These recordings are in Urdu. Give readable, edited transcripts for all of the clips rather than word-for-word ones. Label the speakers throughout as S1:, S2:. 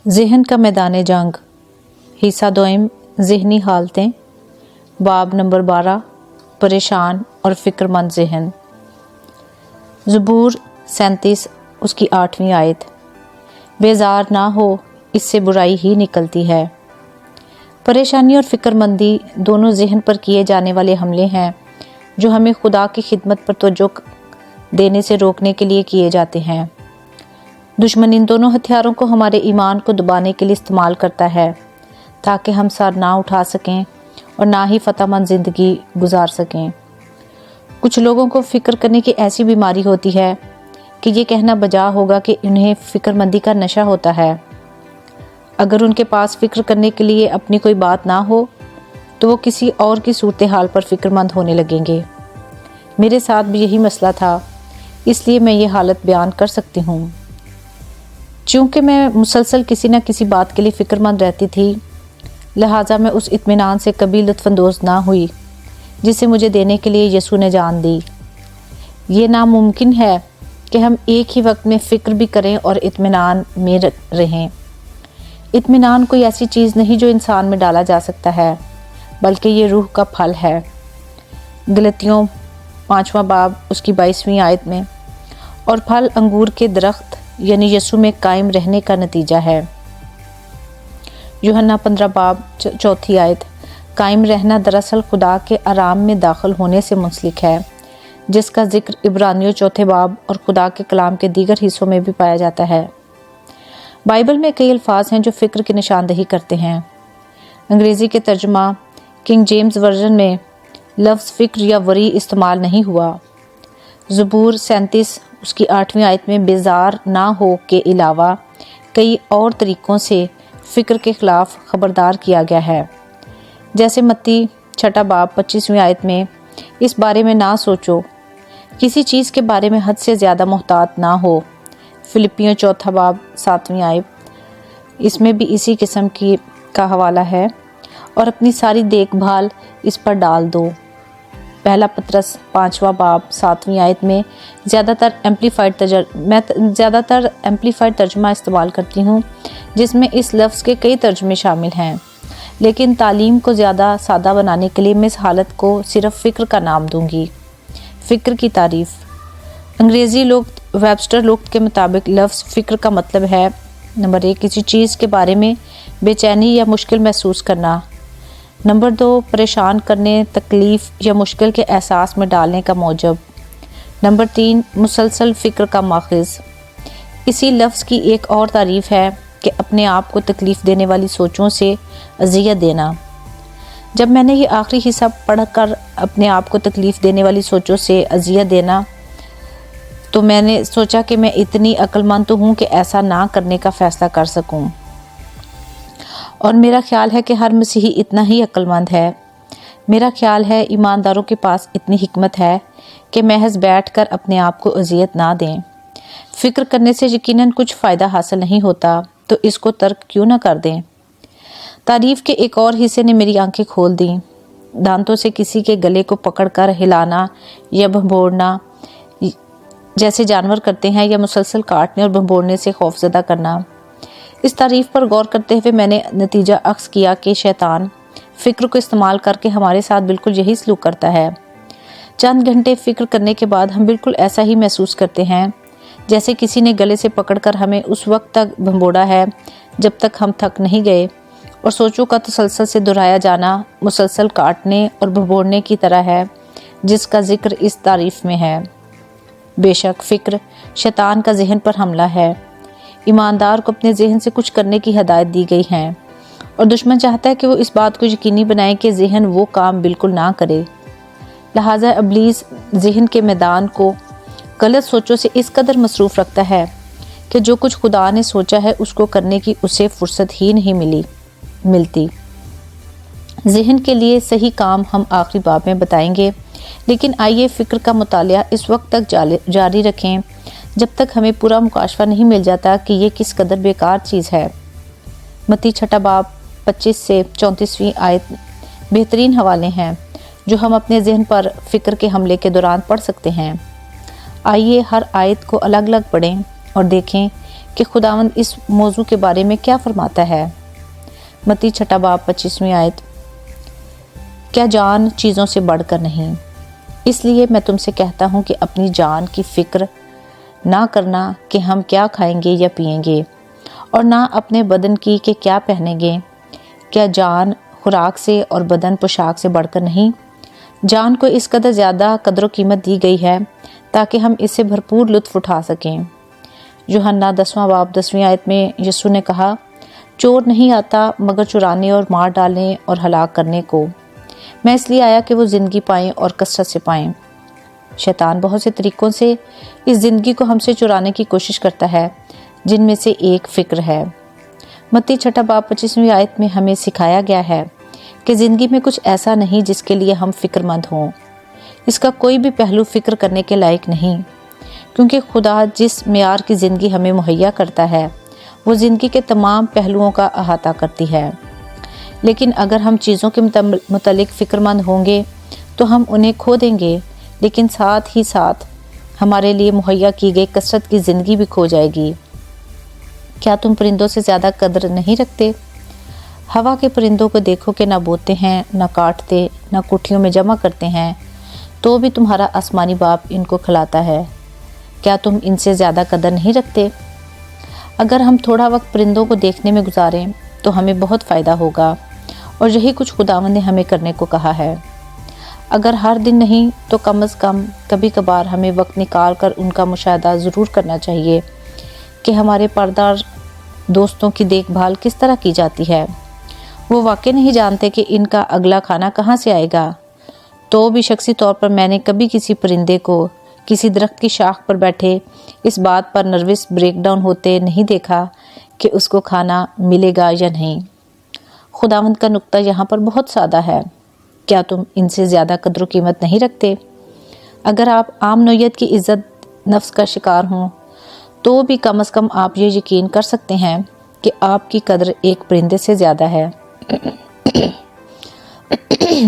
S1: ذہن کا میدان جنگ، حصہ دوئم، ذہنی حالتیں، باب نمبر 12، پریشان اور فکر مند ذہن۔ زبور 37 اس کی 8ویں آیت۔ بیزار نہ ہو، اس سے برائی ہی نکلتی ہے۔ پریشانی اور فکر مندی دونوں ذہن پر کیے جانے والے حملے ہیں جو ہمیں خدا کی خدمت پر توجہ دینے سے روکنے کے لیے کیے جاتے ہیں۔ دشمن ان دونوں ہتھیاروں کو ہمارے ایمان کو دبانے کے لیے استعمال کرتا ہے تاکہ ہم سر نہ اٹھا سکیں اور نہ ہی فتح مند زندگی گزار سکیں۔ کچھ لوگوں کو فکر کرنے کی ایسی بیماری ہوتی ہے کہ یہ کہنا بجا ہوگا کہ انہیں فکر مندی کا نشہ ہوتا ہے۔ اگر ان کے پاس فکر کرنے کے لیے اپنی کوئی بات نہ ہو تو وہ کسی اور کی صورتحال پر فکر مند ہونے لگیں گے۔ میرے ساتھ بھی یہی مسئلہ تھا، اس لیے میں یہ حالت بیان کر سکتی ہوں۔ چونکہ میں مسلسل کسی نہ کسی بات کے لیے فکر مند رہتی تھی، لہٰذا میں اس اطمینان سے کبھی لطف اندوز نہ ہوئی جسے مجھے دینے کے لیے یسوع نے جان دی۔ یہ ناممکن ہے کہ ہم ایک ہی وقت میں فکر بھی کریں اور اطمینان میں رہیں۔ اطمینان کوئی ایسی چیز نہیں جو انسان میں ڈالا جا سکتا ہے، بلکہ یہ روح کا پھل ہے۔ غلطیوں 5واں باب اس کی 22ویں آیت میں، اور پھل انگور کے درخت یعنی یسوع میں قائم رہنے کا نتیجہ ہے۔ یوحنا 15 باب 4 آیت۔ قائم رہنا دراصل خدا کے آرام میں داخل ہونے سے منسلک ہے، جس کا ذکر عبرانیوں 4 باب اور خدا کے کلام کے دیگر حصوں میں بھی پایا جاتا ہے۔ بائبل میں کئی الفاظ ہیں جو فکر کی نشاندہی کرتے ہیں۔ انگریزی کے ترجمہ کنگ جیمز ورژن میں لفظ فکر یا وری استعمال نہیں ہوا۔ زبور 37 اس کی 8ویں آیت میں بیزار نہ ہو کے علاوہ کئی اور طریقوں سے فکر کے خلاف خبردار کیا گیا ہے، جیسے متی 6 باب 25ویں آیت میں اس بارے میں نہ سوچو، کسی چیز کے بارے میں حد سے زیادہ محتاط نہ ہو۔ فلپیوں 4 باب 7ویں آیت، اس میں بھی اسی قسم کا حوالہ ہے، اور اپنی ساری دیکھ بھال اس پر ڈال دو۔ پہلا پطرس 5واں باب 7ویں آیت میں زیادہ تر ایمپلیفائڈ ترجمہ استعمال کرتی ہوں، جس میں اس لفظ کے کئی ترجمے شامل ہیں، لیکن تعلیم کو زیادہ سادہ بنانے کے لیے میں اس حالت کو صرف فکر کا نام دوں گی۔ فکر کی تعریف۔ انگریزی لغت ویبسٹر لغت کے مطابق لفظ فکر کا مطلب ہے: نمبر 1 کسی چیز کے بارے میں بے چینی یا مشکل محسوس کرنا۔ نمبر 2 پریشان کرنے، تکلیف یا مشکل کے احساس میں ڈالنے کا موجب۔ نمبر 3 مسلسل فکر کا ماخذ۔ اسی لفظ کی ایک اور تعریف ہے کہ اپنے آپ کو تکلیف دینے والی سوچوں سے اذیت دینا۔ جب میں نے یہ آخری حصہ پڑھ کر اپنے آپ کو تکلیف دینے والی سوچوں سے اذیت دینا تو میں نے سوچا کہ میں اتنی عقل مند تو ہوں کہ ایسا نہ کرنے کا فیصلہ کر سکوں، اور میرا خیال ہے کہ ہر مسیحی اتنا ہی عقل مند ہے۔ میرا خیال ہے ایمانداروں کے پاس اتنی حکمت ہے کہ محض بیٹھ کر اپنے آپ کو اذیت نہ دیں۔ فکر کرنے سے یقیناً کچھ فائدہ حاصل نہیں ہوتا، تو اس کو ترک کیوں نہ کر دیں۔ تعریف کے ایک اور حصے نے میری آنکھیں کھول دیں۔ دانتوں سے کسی کے گلے کو پکڑ کر ہلانا یا بھنبوڑنا جیسے جانور کرتے ہیں، یا مسلسل کاٹنے اور بھنبوڑنے سے خوفزدہ کرنا۔ اس تعریف پر غور کرتے ہوئے میں نے نتیجہ اخذ کیا کہ شیطان فکر کو استعمال کر کے ہمارے ساتھ بالکل یہی سلوک کرتا ہے۔ چند گھنٹے فکر کرنے کے بعد ہم بالکل ایسا ہی محسوس کرتے ہیں جیسے کسی نے گلے سے پکڑ کر ہمیں اس وقت تک بھنبوڑا ہے جب تک ہم تھک نہیں گئے، اور سوچوں کا تسلسل سے دہرایا جانا مسلسل کاٹنے اور بھنبوڑنے کی طرح ہے، جس کا ذکر اس تعریف میں ہے۔ بے شک فکر شیطان کا ذہن پر حملہ ہے۔ ایماندار کو اپنے ذہن سے کچھ کرنے کی ہدایت دی گئی ہے، اور دشمن چاہتا ہے کہ وہ اس بات کو یقینی بنائے کہ ذہن وہ کام بالکل نہ کرے۔ لہٰذا ابلیس ذہن کے میدان کو غلط سوچوں سے اس قدر مصروف رکھتا ہے کہ جو کچھ خدا نے سوچا ہے اس کو کرنے کی اسے فرصت ہی نہیں ملتی۔ ذہن کے لیے صحیح کام ہم آخری باب میں بتائیں گے، لیکن آئیے فکر کا مطالعہ اس وقت تک جاری رکھیں جب تک ہمیں پورا مکاشفہ نہیں مل جاتا کہ یہ کس قدر بیکار چیز ہے۔ متی 6 باب 25 سے 34ویں آیت بہترین حوالے ہیں جو ہم اپنے ذہن پر فکر کے حملے کے دوران پڑھ سکتے ہیں۔ آئیے ہر آیت کو الگ الگ پڑھیں اور دیکھیں کہ خداوند اس موضوع کے بارے میں کیا فرماتا ہے۔ متی 6 باب 25 آیت، کیا جان چیزوں سے بڑھ کر نہیں؟ اس لیے میں تم سے کہتا ہوں کہ اپنی جان کی فکر نہ کرنا کہ ہم کیا کھائیں گے یا پئیں گے، اور نہ اپنے بدن کی کہ کیا پہنیں گے۔ کیا جان خوراک سے اور بدن پوشاک سے بڑھ کر نہیں؟ جان کو اس قدر زیادہ قدر و قیمت دی گئی ہے تاکہ ہم اس سے بھرپور لطف اٹھا سکیں۔ یوحنا 10 باب 10 آیت میں یسوع نے کہا، چور نہیں آتا مگر چرانے اور مار ڈالنے اور ہلاک کرنے کو، میں اس لیے آیا کہ وہ زندگی پائیں اور کثرت سے پائیں۔ شیطان بہت سے طریقوں سے اس زندگی کو ہم سے چرانے کی کوشش کرتا ہے، جن میں سے ایک فکر ہے۔ متی 6 باب 25 آیت میں ہمیں سکھایا گیا ہے کہ زندگی میں کچھ ایسا نہیں جس کے لیے ہم فکر مند ہوں۔ اس کا کوئی بھی پہلو فکر کرنے کے لائق نہیں، کیونکہ خدا جس معیار کی زندگی ہمیں مہیا کرتا ہے وہ زندگی کے تمام پہلوؤں کا احاطہ کرتی ہے۔ لیکن اگر ہم چیزوں کے متعلق فکر مند ہوں گے تو ہم انہیں کھو دیں گے، لیکن ساتھ ہی ساتھ ہمارے لیے مہیا کی گئی کثرت کی زندگی بھی کھو جائے گی۔ کیا تم پرندوں سے زیادہ قدر نہیں رکھتے؟ ہوا کے پرندوں کو دیکھو کہ نہ بوتے ہیں، نہ کاٹتے، نہ کوٹھیوں میں جمع کرتے ہیں، تو بھی تمہارا آسمانی باپ ان کو کھلاتا ہے۔ کیا تم ان سے زیادہ قدر نہیں رکھتے؟ اگر ہم تھوڑا وقت پرندوں کو دیکھنے میں گزاریں تو ہمیں بہت فائدہ ہوگا، اور یہی کچھ خداوند نے ہمیں کرنے کو کہا ہے۔ اگر ہر دن نہیں تو کم از کم کبھی کبھار ہمیں وقت نکال کر ان کا مشاہدہ ضرور کرنا چاہیے کہ ہمارے پردار دوستوں کی دیکھ بھال کس طرح کی جاتی ہے۔ وہ واقع نہیں جانتے کہ ان کا اگلا کھانا کہاں سے آئے گا۔ تو بھی شخصی طور پر میں نے کبھی کسی پرندے کو کسی درخت کی شاخ پر بیٹھے اس بات پر نروس بریک ڈاؤن ہوتے نہیں دیکھا کہ اس کو کھانا ملے گا یا نہیں۔ خداوند کا نقطہ یہاں پر بہت سادہ ہے، کیا تم ان سے زیادہ قدر و قیمت نہیں رکھتے؟ اگر آپ عام نوعیت کی عزت نفس کا شکار ہوں تو بھی کم از کم آپ یہ یقین کر سکتے ہیں کہ آپ کی قدر ایک پرندے سے زیادہ ہے۔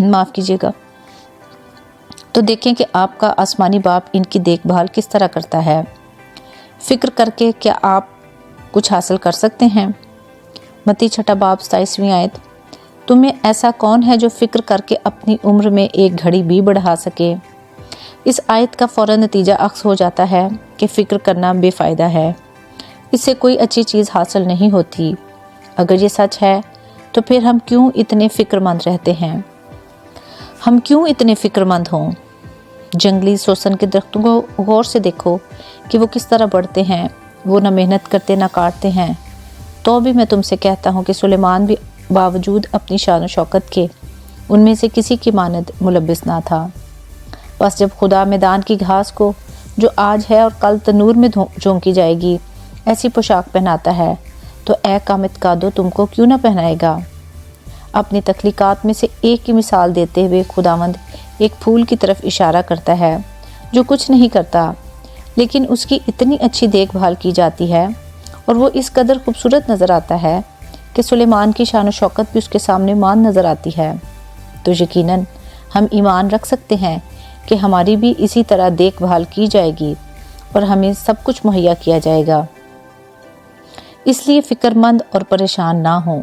S1: معاف کیجیے گا۔ تو دیکھیں کہ آپ کا آسمانی باپ ان کی دیکھ بھال کس طرح کرتا ہے۔ فکر کر کے کیا آپ کچھ حاصل کر سکتے ہیں؟ متی 6 باب 27 آیت، تمہیں ایسا کون ہے جو فکر کر کے اپنی عمر میں ایک گھڑی بھی بڑھا سکے؟ اس آیت کا فوراً نتیجہ عکس ہو جاتا ہے کہ فکر کرنا بے فائدہ ہے، اس سے کوئی اچھی چیز حاصل نہیں ہوتی۔ اگر یہ سچ ہے تو پھر ہم کیوں اتنے فکر مند رہتے ہیں؟ ہم کیوں اتنے فکر مند ہوں؟ جنگلی سوسن کے درختوں کو غور سے دیکھو کہ وہ کس طرح بڑھتے ہیں، وہ نہ محنت کرتے نہ کاٹتے ہیں۔ تو بھی میں تم سے کہتا ہوں کہ سلیمان بھی باوجود اپنی شان و شوکت کے ان میں سے کسی کی مانند ملبس نہ تھا۔ بس جب خدا میدان کی گھاس کو جو آج ہے اور کل تنور میں جھونکی جائے گی ایسی پوشاک پہناتا ہے تو اے قامت قادو تم کو کیوں نہ پہنائے گا۔ اپنی تخلیقات میں سے ایک کی مثال دیتے ہوئے خداوند ایک پھول کی طرف اشارہ کرتا ہے جو کچھ نہیں کرتا، لیکن اس کی اتنی اچھی دیکھ بھال کی جاتی ہے اور وہ اس قدر خوبصورت نظر آتا ہے کہ سلیمان کی شان و شوکت بھی اس کے سامنے مان نظر آتی ہے۔ تو یقیناً ہم ایمان رکھ سکتے ہیں کہ ہماری بھی اسی طرح دیکھ بھال کی جائے گی اور ہمیں سب کچھ مہیا کیا جائے گا۔ اس لیے فکر مند اور پریشان نہ ہوں۔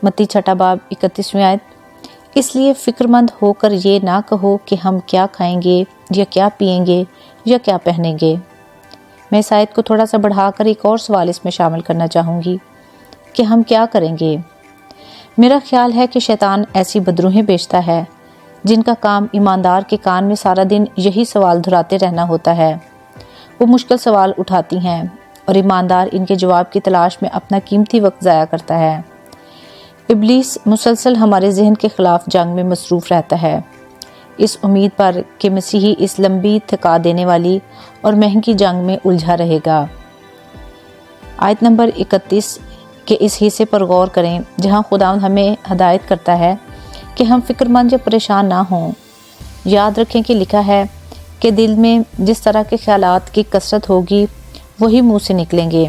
S1: متی 6 باب 31 آیت، اس لیے فکر مند ہو کر یہ نہ کہو کہ ہم کیا کھائیں گے یا کیا پئیں گے یا کیا پہنیں گے۔ میں اس آیت کو تھوڑا سا بڑھا کر ایک اور سوال اس میں شامل کرنا چاہوں گی کہ ہم کیا کریں گے۔ میرا خیال ہے کہ شیطان ایسی بدروہیں بیچتا ہے جن کا کام ایماندار کے کان میں سارا دن یہی سوال دہراتے رہنا ہوتا ہے۔ وہ مشکل سوال اٹھاتی ہیں اور ایماندار ان کے جواب کی تلاش میں اپنا قیمتی وقت ضائع کرتا ہے۔ ابلیس مسلسل ہمارے ذہن کے خلاف جنگ میں مصروف رہتا ہے، اس امید پر کہ مسیحی اس لمبی تھکا دینے والی اور مہنگی جنگ میں الجھا رہے گا۔ آیت نمبر 31 کے اس حصے پر غور کریں جہاں خداوند ہمیں ہدایت کرتا ہے کہ ہم فکر مند یا پریشان نہ ہوں۔ یاد رکھیں کہ لکھا ہے کہ دل میں جس طرح کے خیالات کی کثرت ہوگی وہی منہ سے نکلیں گے۔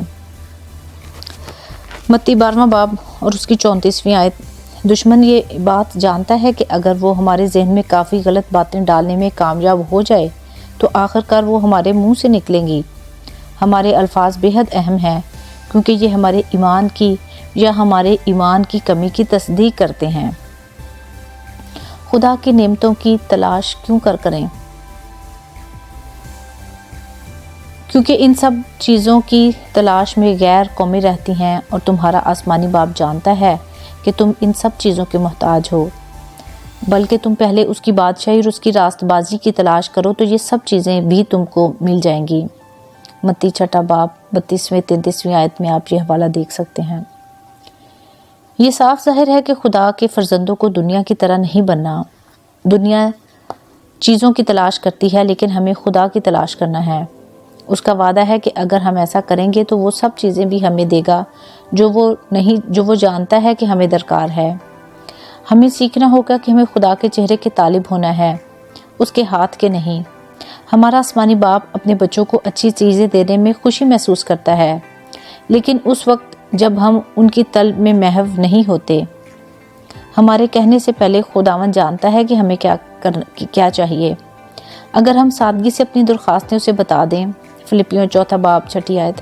S1: متی 12 باب اور اس کی 34 آیت، دشمن یہ بات جانتا ہے کہ اگر وہ ہمارے ذہن میں کافی غلط باتیں ڈالنے میں کامیاب ہو جائے تو آخر کار وہ ہمارے منہ سے نکلیں گی۔ ہمارے الفاظ بے حد اہم ہیں کیونکہ یہ ہمارے ایمان کی یا ہمارے ایمان کی کمی کی تصدیق کرتے ہیں۔ خدا کی نعمتوں کی تلاش کیوں کریں؟ کیونکہ ان سب چیزوں کی تلاش میں غیر قومی رہتی ہیں اور تمہارا آسمانی باپ جانتا ہے کہ تم ان سب چیزوں کے محتاج ہو، بلکہ تم پہلے اس کی بادشاہی اور اس کی راست بازی کی تلاش کرو تو یہ سب چیزیں بھی تم کو مل جائیں گی۔ متی 6 باب 32-33 آیت میں آپ یہ حوالہ دیکھ سکتے ہیں۔ یہ صاف ظاہر ہے کہ خدا کے فرزندوں کو دنیا کی طرح نہیں بننا۔ دنیا چیزوں کی تلاش کرتی ہے لیکن ہمیں خدا کی تلاش کرنا ہے۔ اس کا وعدہ ہے کہ اگر ہم ایسا کریں گے تو وہ سب چیزیں بھی ہمیں دے گا جو وہ جانتا ہے کہ ہمیں درکار ہے۔ ہمیں سیکھنا ہوگا کہ ہمیں خدا کے چہرے کے طالب ہونا ہے، اس کے ہاتھ کے نہیں۔ ہمارا آسمانی باپ اپنے بچوں کو اچھی چیزیں دینے میں خوشی محسوس کرتا ہے، لیکن اس وقت جب ہم ان کی طلب میں محو نہیں ہوتے۔ ہمارے کہنے سے پہلے خداوند جانتا ہے کہ ہمیں کیا چاہیے۔ اگر ہم سادگی سے اپنی درخواستیں اسے بتا دیں، فلپیوں 4 باب 6 آیت،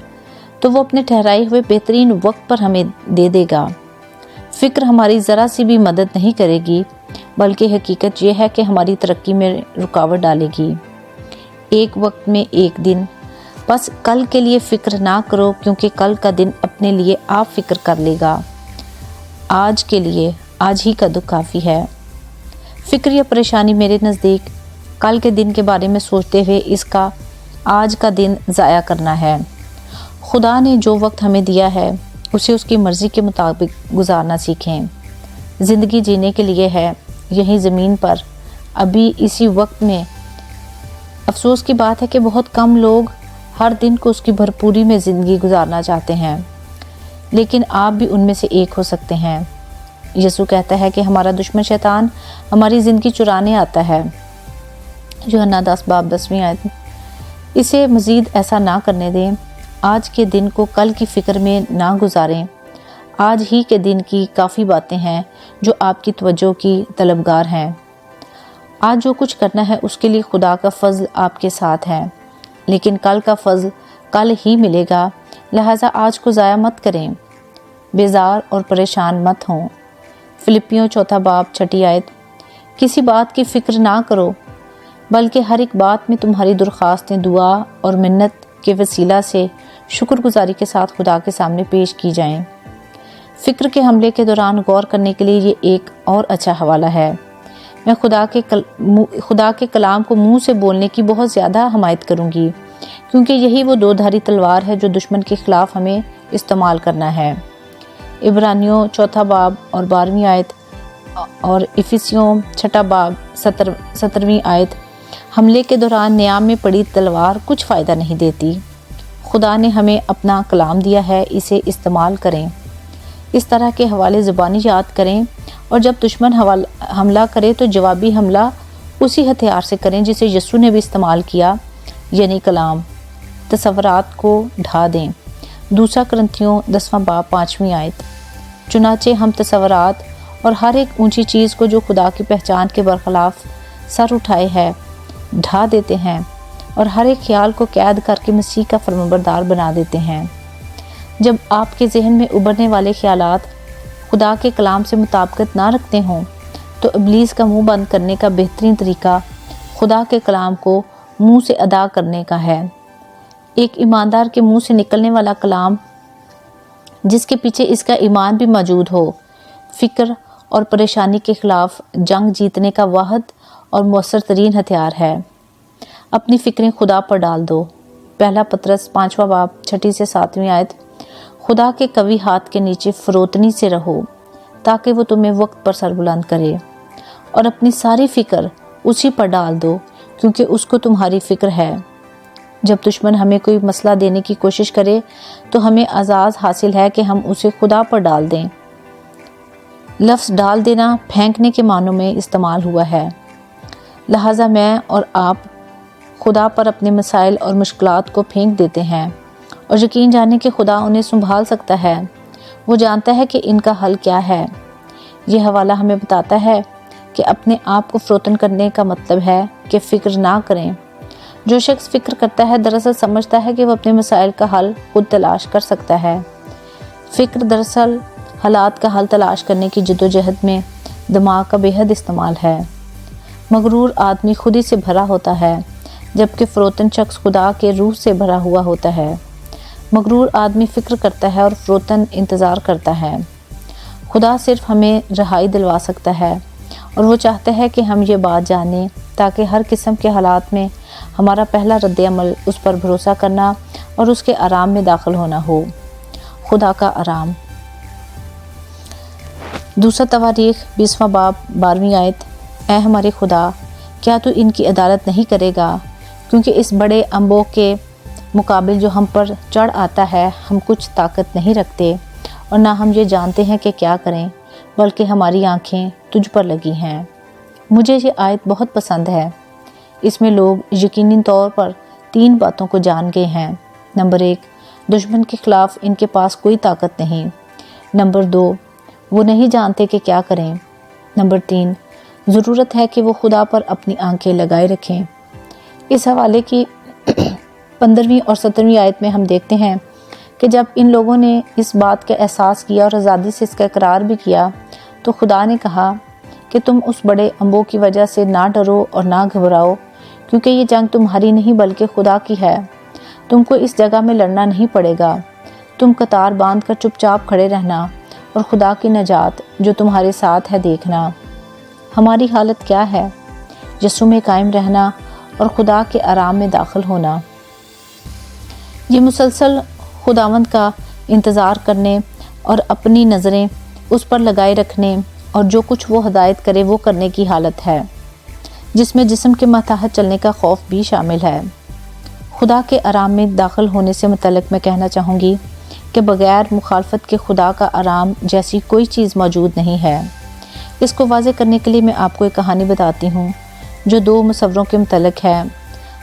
S1: تو وہ اپنے ٹھہرائے ہوئے بہترین وقت پر ہمیں دے گا۔ فکر ہماری ذرا سی بھی مدد نہیں کرے گی، بلکہ حقیقت یہ ہے کہ ہماری ترقی میں رکاوٹ ڈالے گی۔ ایک وقت میں ایک دن، بس کل کے لیے فکر نہ کرو کیونکہ کل کا دن اپنے لیے آپ فکر کر لے گا۔ آج کے لیے آج ہی کا دکھ کافی ہے۔ فکر یا پریشانی میرے نزدیک کل کے دن کے بارے میں سوچتے ہوئے اس کا آج کا دن ضائع کرنا ہے۔ خدا نے جو وقت ہمیں دیا ہے اسے اس کی مرضی کے مطابق گزارنا سیکھیں۔ زندگی جینے کے لیے ہے، یہیں زمین پر ابھی اسی وقت میں۔ افسوس کی بات ہے کہ بہت کم لوگ ہر دن کو اس کی بھرپوری میں زندگی گزارنا چاہتے ہیں، لیکن آپ بھی ان میں سے ایک ہو سکتے ہیں۔ یسوع کہتا ہے کہ ہمارا دشمن شیطان ہماری زندگی چرانے آتا ہے، یوحنا 10 باب 10 آیت۔ اسے مزید ایسا نہ کرنے دیں۔ آج کے دن کو کل کی فکر میں نہ گزاریں۔ آج ہی کے دن کی کافی باتیں ہیں جو آپ کی توجہ کی طلبگار ہیں۔ آج جو کچھ کرنا ہے اس کے لیے خدا کا فضل آپ کے ساتھ ہے، لیکن کل کا فضل کل ہی ملے گا، لہٰذا آج کو ضائع مت کریں، بیزار اور پریشان مت ہوں۔ فلپیوں 4 باب 6 آیت۔ کسی بات کی فکر نہ کرو، بلکہ ہر ایک بات میں تمہاری درخواستیں دعا اور منت کے وسیلہ سے شکر گزاری کے ساتھ خدا کے سامنے پیش کی جائیں۔ فکر کے حملے کے دوران غور کرنے کے لیے یہ ایک اور اچھا حوالہ ہے۔ میں خدا کے کلام کو منہ سے بولنے کی بہت زیادہ حمایت کروں گی، کیونکہ یہی وہ 2 دھاری تلوار ہے جو دشمن کے خلاف ہمیں استعمال کرنا ہے۔ عبرانیوں 4 باب اور 12 آیت اور افسیوں 6 باب 17 آیت۔ حملے کے دوران نیام میں پڑی تلوار کچھ فائدہ نہیں دیتی۔ خدا نے ہمیں اپنا کلام دیا ہے، اسے استعمال کریں۔ اس طرح کے حوالے زبانی یاد کریں، اور جب دشمن حملہ کرے تو جوابی حملہ اسی ہتھیار سے کریں جسے یسوع نے بھی استعمال کیا، یعنی کلام۔ تصورات کو ڈھا دیں۔ 2 کرنتھیوں 10 باب 5 آیت۔ چنانچہ ہم تصورات اور ہر ایک اونچی چیز کو جو خدا کی پہچان کے برخلاف سر اٹھائے ہے ڈھا دیتے ہیں، اور ہر ایک خیال کو قید کر کے مسیح کا فرمانبردار بنا دیتے ہیں۔ جب آپ کے ذہن میں ابھرنے والے خیالات خدا کے کلام سے مطابقت نہ رکھتے ہوں تو ابلیس کا منہ بند کرنے کا بہترین طریقہ خدا کے کلام کو منہ سے ادا کرنے کا ہے۔ ایک ایماندار کے منہ سے نکلنے والا کلام جس کے پیچھے اس کا ایمان بھی موجود ہو، فکر اور پریشانی کے خلاف جنگ جیتنے کا واحد اور مؤثر ترین ہتھیار ہے۔ اپنی فکریں خدا پر ڈال دو۔ 1 پطرس 5 باب 6 سے 7 آیت۔ خدا کے قوی ہاتھ کے نیچے فروتنی سے رہو تاکہ وہ تمہیں وقت پر سر بلند کرے، اور اپنی ساری فکر اسی پر ڈال دو کیونکہ اس کو تمہاری فکر ہے۔ جب دشمن ہمیں کوئی مسئلہ دینے کی کوشش کرے تو ہمیں اعزاز حاصل ہے کہ ہم اسے خدا پر ڈال دیں۔ لفظ ڈال دینا پھینکنے کے معنوں میں استعمال ہوا ہے، لہٰذا میں اور آپ خدا پر اپنے مسائل اور مشکلات کو پھینک دیتے ہیں اور یقین جانیں کہ خدا انہیں سنبھال سکتا ہے۔ وہ جانتا ہے کہ ان کا حل کیا ہے۔ یہ حوالہ ہمیں بتاتا ہے کہ اپنے آپ کو فروتن کرنے کا مطلب ہے کہ فکر نہ کریں۔ جو شخص فکر کرتا ہے دراصل سمجھتا ہے کہ وہ اپنے مسائل کا حل خود تلاش کر سکتا ہے۔ فکر دراصل حالات کا حل تلاش کرنے کی جدوجہد میں دماغ کا بے حد استعمال ہے۔ مغرور آدمی خودی سے بھرا ہوتا ہے جبکہ فروتن شخص خدا کے روح سے بھرا ہوا ہوتا ہے۔ مغرور آدمی فکر کرتا ہے اور فروتن انتظار کرتا ہے۔ خدا صرف ہمیں رہائی دلوا سکتا ہے اور وہ چاہتا ہے کہ ہم یہ بات جانیں تاکہ ہر قسم کے حالات میں ہمارا پہلا رد عمل اس پر بھروسہ کرنا اور اس کے آرام میں داخل ہونا ہو۔ خدا کا آرام۔ دوسرا تواریخ 20واں باب 12ویں آیت۔ اے ہمارے خدا، کیا تو ان کی عدالت نہیں کرے گا؟ کیونکہ اس بڑے انبوہ کے مقابل جو ہم پر چڑھ آتا ہے ہم کچھ طاقت نہیں رکھتے اور نہ ہم یہ جانتے ہیں کہ کیا کریں، بلکہ ہماری آنکھیں تجھ پر لگی ہیں۔ مجھے یہ آیت بہت پسند ہے۔ اس میں لوگ یقینی طور پر 3 باتوں کو جان گئے ہیں۔ نمبر 1، دشمن کے خلاف ان کے پاس کوئی طاقت نہیں۔ نمبر 2، وہ نہیں جانتے کہ کیا کریں۔ نمبر 3، ضرورت ہے کہ وہ خدا پر اپنی آنکھیں لگائے رکھیں۔ اس حوالے کی 15ویں اور 17ویں آیت میں ہم دیکھتے ہیں کہ جب ان لوگوں نے اس بات کا احساس کیا اور آزادی سے اس کا اقرار بھی کیا تو خدا نے کہا کہ تم اس بڑے انبوہ کی وجہ سے نہ ڈرو اور نہ گھبراؤ، کیونکہ یہ جنگ تمہاری نہیں بلکہ خدا کی ہے۔ تم کو اس جگہ میں لڑنا نہیں پڑے گا، تم قطار باندھ کر چپ چاپ کھڑے رہنا اور خدا کی نجات جو تمہارے ساتھ ہے دیکھنا۔ ہماری حالت کیا ہے؟ یسوع میں قائم رہنا اور خدا کے آرام میں داخل ہونا۔ یہ مسلسل خداوند کا انتظار کرنے اور اپنی نظریں اس پر لگائے رکھنے اور جو کچھ وہ ہدایت کرے وہ کرنے کی حالت ہے، جس میں جسم کے ماتحت چلنے کا خوف بھی شامل ہے۔ خدا کے آرام میں داخل ہونے سے متعلق میں کہنا چاہوں گی کہ بغیر مخالفت کے خدا کا آرام جیسی کوئی چیز موجود نہیں ہے۔ اس کو واضح کرنے کے لیے میں آپ کو ایک کہانی بتاتی ہوں جو 2 مصوروں کے متعلق ہے۔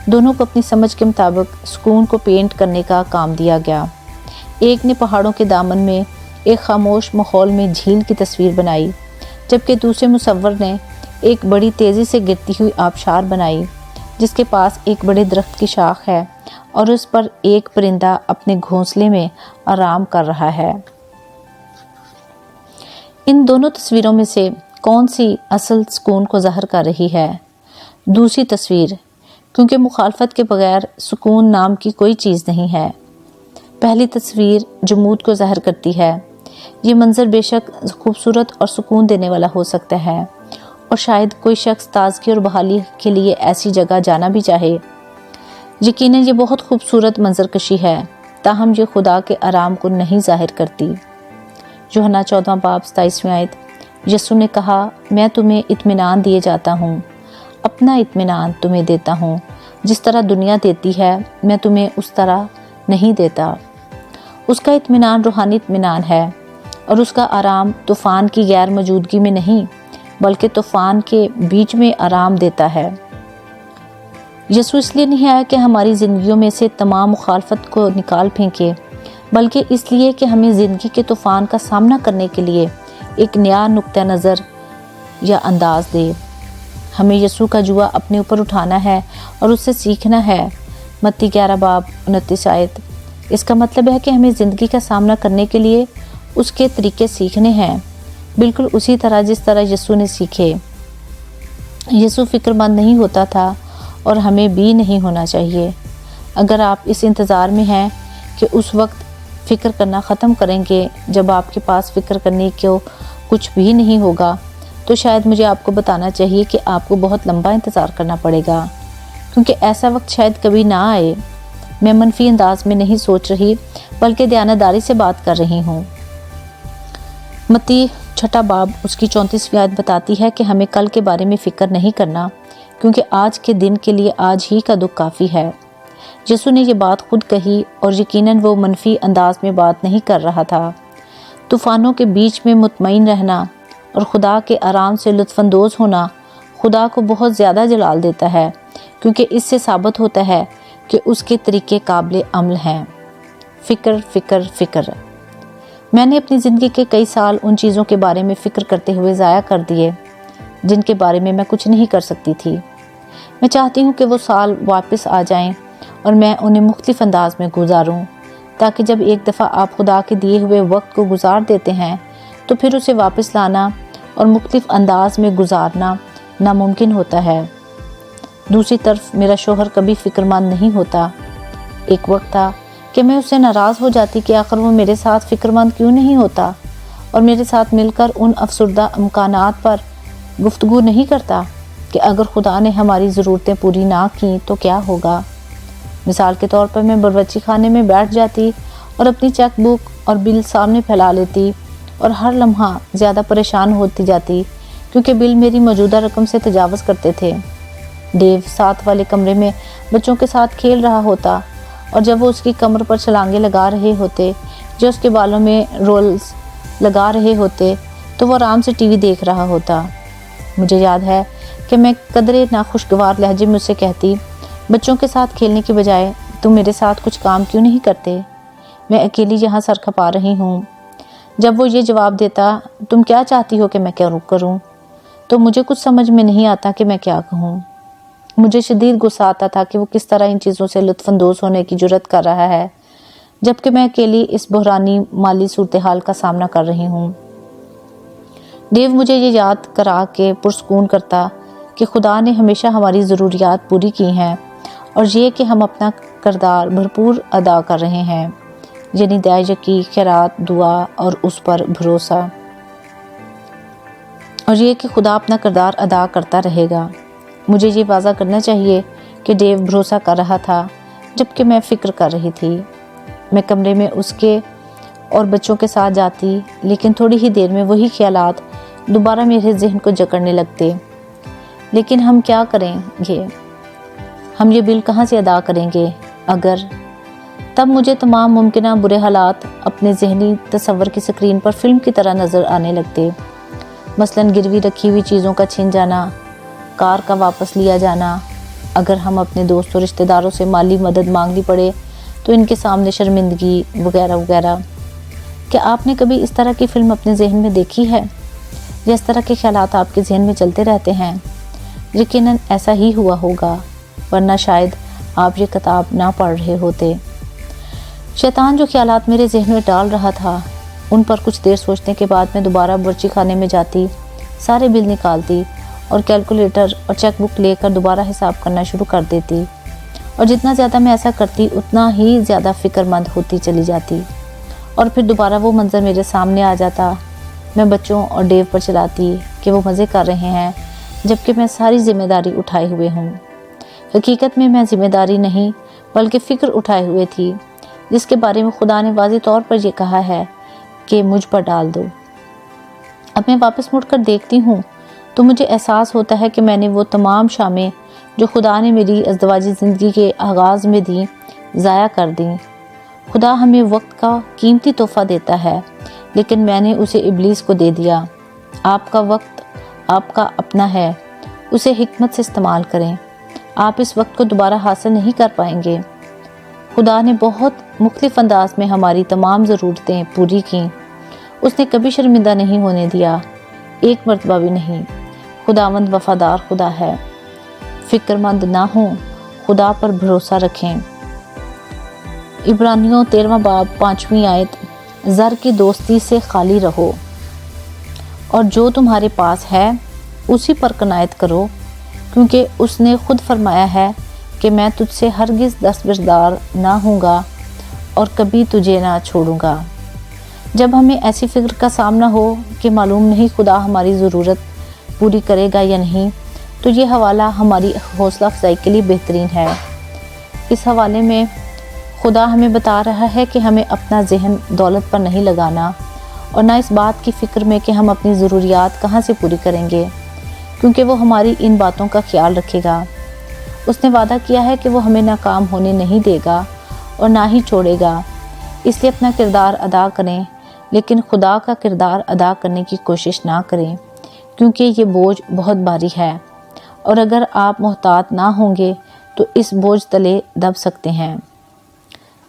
S1: دونوں کو اپنی سمجھ کے مطابق سکون کو پینٹ کرنے کا کام دیا گیا۔ ایک نے پہاڑوں کے دامن میں ایک خاموش ماحول میں جھیل کی تصویر بنائی، جبکہ دوسرے مصور نے ایک بڑی تیزی سے گرتی ہوئی آبشار بنائی جس کے پاس ایک بڑے درخت کی شاخ ہے اور اس پر ایک پرندہ اپنے گھونسلے میں آرام کر رہا ہے۔ ان دونوں تصویروں میں سے کون سی اصل سکون کو ظاہر کر رہی ہے؟ دوسری تصویر، کیونکہ مخالفت کے بغیر سکون نام کی کوئی چیز نہیں ہے۔ پہلی تصویر جمود کو ظاہر کرتی ہے۔ یہ منظر بے شک خوبصورت اور سکون دینے والا ہو سکتا ہے اور شاید کوئی شخص تازگی اور بحالی کے لیے ایسی جگہ جانا بھی چاہے۔ یقیناً یہ بہت خوبصورت منظر کشی ہے، تاہم یہ خدا کے آرام کو نہیں ظاہر کرتی۔ یوحنا 14 باب 27 آیت۔ یسوع نے کہا، میں تمہیں اطمینان دیے جاتا ہوں، اپنا اطمینان تمہیں دیتا ہوں، جس طرح دنیا دیتی ہے میں تمہیں اس طرح نہیں دیتا۔ اس کا اطمینان روحانی اطمینان ہے اور اس کا آرام طوفان کی غیر موجودگی میں نہیں بلکہ طوفان کے بیچ میں آرام دیتا ہے۔ یسوع اس لیے نہیں آیا کہ ہماری زندگیوں میں سے تمام مخالفت کو نکال پھینکے، بلکہ اس لیے کہ ہمیں زندگی کے طوفان کا سامنا کرنے کے لیے ایک نیا نقطہ نظر یا انداز دے۔ ہمیں یسوع کا جوا اپنے اوپر اٹھانا ہے اور اس سے سیکھنا ہے۔ متی 11 باب 29 آیت۔ اس کا مطلب ہے کہ ہمیں زندگی کا سامنا کرنے کے لیے اس کے طریقے سیکھنے ہیں، بالکل اسی طرح جس طرح یسوع نے سیکھے۔ یسوع فکر مند نہیں ہوتا تھا اور ہمیں بھی نہیں ہونا چاہیے۔ اگر آپ اس انتظار میں ہیں کہ اس وقت فکر کرنا ختم کریں گے جب آپ کے پاس فکر کرنے کو کچھ بھی نہیں ہوگا، تو شاید مجھے آپ کو بتانا چاہیے کہ آپ کو بہت لمبا انتظار کرنا پڑے گا، کیونکہ ایسا وقت شاید کبھی نہ آئے۔ میں منفی انداز میں نہیں سوچ رہی بلکہ دیانتداری سے بات کر رہی ہوں۔ متی 6 باب اس کی 34 آیت بتاتی ہے کہ ہمیں کل کے بارے میں فکر نہیں کرنا، کیونکہ آج کے دن کے لیے آج ہی کا دکھ کافی ہے۔ یسوع نے یہ بات خود کہی اور یقیناً وہ منفی انداز میں بات نہیں کر رہا تھا۔ طوفانوں کے بیچ میں مطمئن رہنا اور خدا کے آرام سے لطف اندوز ہونا خدا کو بہت زیادہ جلال دیتا ہے، کیونکہ اس سے ثابت ہوتا ہے کہ اس کے طریقے قابل عمل ہیں۔ فکر فکر فکر۔ میں نے اپنی زندگی کے کئی سال ان چیزوں کے بارے میں فکر کرتے ہوئے ضائع کر دیے جن کے بارے میں کچھ نہیں کر سکتی تھی۔ میں چاہتی ہوں کہ وہ سال واپس آ جائیں اور میں انہیں مختلف انداز میں گزاروں، تاکہ جب ایک دفعہ آپ خدا کے دیے ہوئے وقت کو گزار دیتے ہیں تو پھر اسے واپس لانا اور مختلف انداز میں گزارنا ناممکن ہوتا ہے۔ دوسری طرف میرا شوہر کبھی فکر مند نہیں ہوتا۔ ایک وقت تھا کہ میں اس سے ناراض ہو جاتی کہ آخر وہ میرے ساتھ فکر مند کیوں نہیں ہوتا اور میرے ساتھ مل کر ان افسردہ امکانات پر گفتگو نہیں کرتا کہ اگر خدا نے ہماری ضرورتیں پوری نہ کیں تو کیا ہوگا۔ مثال کے طور پر میں باورچی خانے میں بیٹھ جاتی اور اپنی چیک بک اور بل سامنے پھیلا لیتی اور ہر لمحہ زیادہ پریشان ہوتی جاتی کیونکہ بل میری موجودہ رقم سے تجاوز کرتے تھے۔ ڈیو ساتھ والے کمرے میں بچوں کے ساتھ کھیل رہا ہوتا اور جب وہ اس کی کمر پر چھلانگیں لگا رہے ہوتے جو اس کے بالوں میں رولز لگا رہے ہوتے تو وہ آرام سے ٹی وی دیکھ رہا ہوتا۔ مجھے یاد ہے کہ میں قدرے ناخوشگوار لہجے میں اسے کہتی، بچوں کے ساتھ کھیلنے کی بجائے تم میرے ساتھ کچھ کام کیوں نہیں کرتے؟ میں اکیلی یہاں سر کھپا رہی ہوں۔ جب وہ یہ جواب دیتا، تم کیا چاہتی ہو کہ میں کروں؟ تو مجھے کچھ سمجھ میں نہیں آتا کہ میں کیا کہوں۔ مجھے شدید غصہ آتا تھا کہ وہ کس طرح ان چیزوں سے لطف اندوز ہونے کی جرات کر رہا ہے جبکہ میں اکیلی اس بحرانی مالی صورتحال کا سامنا کر رہی ہوں۔ ڈیو مجھے یہ یاد کرا کے پرسکون کرتا کہ خدا نے ہمیشہ ہماری ضروریات پوری کی ہیں اور یہ کہ ہم اپنا کردار بھرپور ادا کر رہے ہیں، یعنی دعا یقین، خیرات، دعا اور اس پر بھروسہ، اور یہ کہ خدا اپنا کردار ادا کرتا رہے گا۔ مجھے یہ واضح کرنا چاہیے کہ ڈیو بھروسہ کر رہا تھا جبکہ میں فکر کر رہی تھی۔ میں کمرے میں اس کے اور بچوں کے ساتھ جاتی لیکن تھوڑی ہی دیر میں وہی خیالات دوبارہ میرے ذہن کو جکڑنے لگتے۔ لیکن ہم کیا کریں گے؟ ہم یہ بل کہاں سے ادا کریں گے اگر؟ تب مجھے تمام ممکنہ برے حالات اپنے ذہنی تصور کی سکرین پر فلم کی طرح نظر آنے لگتے، مثلاً گروی رکھی ہوئی چیزوں کا چھن جانا، کار کا واپس لیا جانا، اگر ہم اپنے دوستوں رشتہ داروں سے مالی مدد مانگنی پڑے تو ان کے سامنے شرمندگی وغیرہ وغیرہ۔ کیا آپ نے کبھی اس طرح کی فلم اپنے ذہن میں دیکھی ہے یا اس طرح کے خیالات آپ کے ذہن میں چلتے رہتے ہیں؟ یقیناً ایسا ہی ہوا ہوگا، ورنہ شاید آپ یہ کتاب نہ پڑھ رہے ہوتے۔ شیطان جو خیالات میرے ذہن میں ڈال رہا تھا ان پر کچھ دیر سوچنے کے بعد میں دوبارہ باورچی خانے میں جاتی، سارے بل نکالتی اور کیلکولیٹر اور چیک بک لے کر دوبارہ حساب کرنا شروع کر دیتی، اور جتنا زیادہ میں ایسا کرتی اتنا ہی زیادہ فکر مند ہوتی چلی جاتی، اور پھر دوبارہ وہ منظر میرے سامنے آ جاتا۔ میں بچوں اور ڈیو پر چلاتی کہ وہ مزے کر رہے ہیں جبکہ میں ساری ذمہ داری اٹھائے ہوئے ہوں۔ حقیقت میں ذمہ داری نہیں بلکہ فکر اٹھائے ہوئے تھی جس کے بارے میں خدا نے واضح طور پر یہ کہا ہے کہ مجھ پر ڈال دو۔ اب میں واپس مڑ کر دیکھتی ہوں تو مجھے احساس ہوتا ہے کہ میں نے وہ تمام شامیں جو خدا نے میری ازدواجی زندگی کے آغاز میں دیں ضائع کر دیں۔ خدا ہمیں وقت کا قیمتی تحفہ دیتا ہے لیکن میں نے اسے ابلیس کو دے دیا۔ آپ کا وقت آپ کا اپنا ہے، اسے حکمت سے استعمال کریں۔ آپ اس وقت کو دوبارہ حاصل نہیں کر پائیں گے۔ خدا نے بہت مختلف انداز میں ہماری تمام ضرورتیں پوری کیں۔ اس نے کبھی شرمندہ نہیں ہونے دیا، ایک مرتبہ بھی نہیں۔ خداوند وفادار خدا ہے۔ فکر مند نہ ہوں، خدا پر بھروسہ رکھیں۔ عبرانیوں 13واں باب 5ویں آیت، زر کی دوستی سے خالی رہو اور جو تمہارے پاس ہے اسی پر قناعت کرو، کیونکہ اس نے خود فرمایا ہے کہ میں تجھ سے ہرگز دستبردار نہ ہوں گا اور کبھی تجھے نہ چھوڑوں گا۔ جب ہمیں ایسی فکر کا سامنا ہو کہ معلوم نہیں خدا ہماری ضرورت پوری کرے گا یا نہیں، تو یہ حوالہ ہماری حوصلہ افزائی کے لیے بہترین ہے۔ اس حوالے میں خدا ہمیں بتا رہا ہے کہ ہمیں اپنا ذہن دولت پر نہیں لگانا اور نہ اس بات کی فکر میں کہ ہم اپنی ضروریات کہاں سے پوری کریں گے، کیونکہ وہ ہماری ان باتوں کا خیال رکھے گا۔ اس نے وعدہ کیا ہے کہ وہ ہمیں ناکام ہونے نہیں دے گا اور نہ ہی چھوڑے گا۔ اس لیے اپنا کردار ادا کریں لیکن خدا کا کردار ادا کرنے کی کوشش نہ کریں، کیونکہ یہ بوجھ بہت بھاری ہے اور اگر آپ محتاط نہ ہوں گے تو اس بوجھ تلے دب سکتے ہیں۔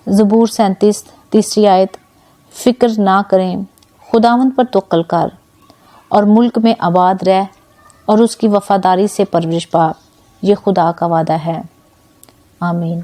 S1: زبور 37 3 آیت، فکر نہ کریں، خداوند پر توکل کر اور ملک میں آباد رہ اور اس کی وفاداری سے پرورش پا، یہ خدا کا وعدہ ہے۔ آمین۔